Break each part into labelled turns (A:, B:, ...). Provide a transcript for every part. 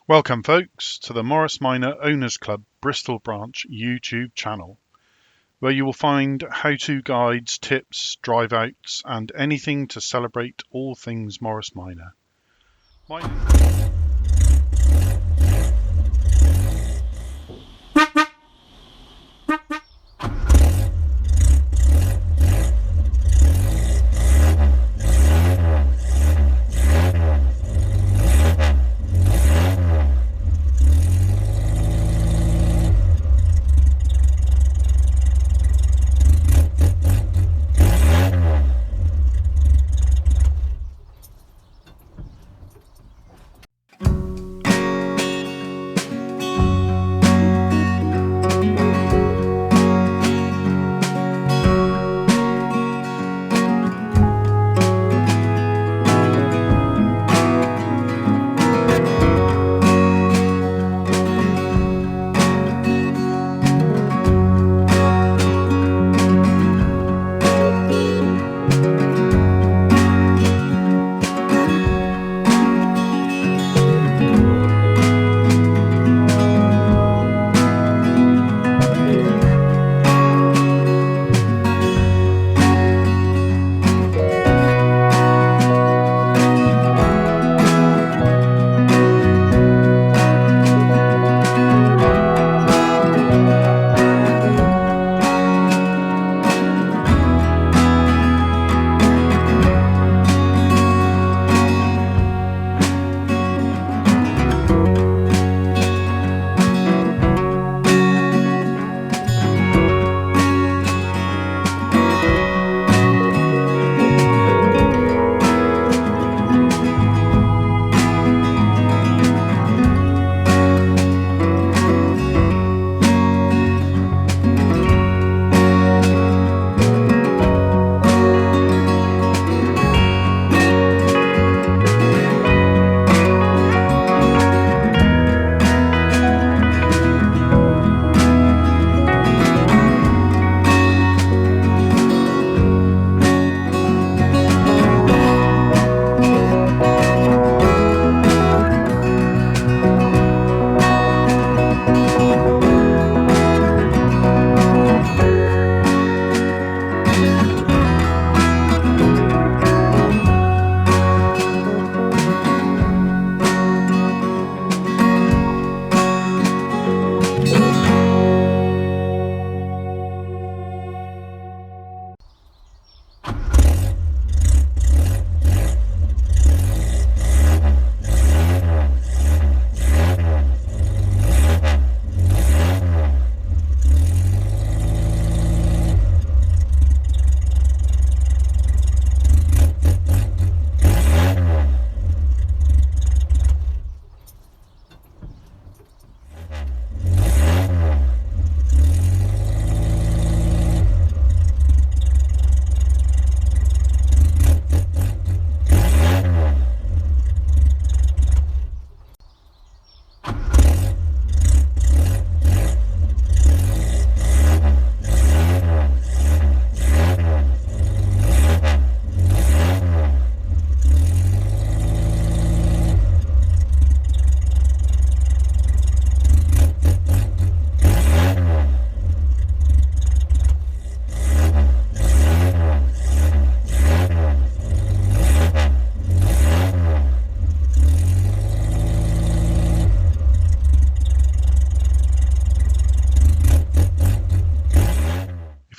A: Welcome folks to the Morris Minor Owners Club Bristol branch YouTube channel, where you will find how-to guides, tips, drive outs and anything to celebrate all things Morris Minor.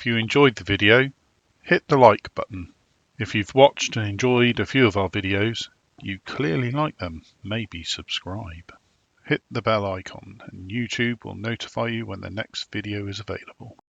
A: If you enjoyed the video, hit the like button. If you've watched and enjoyed a few of our videos, you clearly like them, maybe subscribe. Hit the bell icon and YouTube will notify you when the next video is available.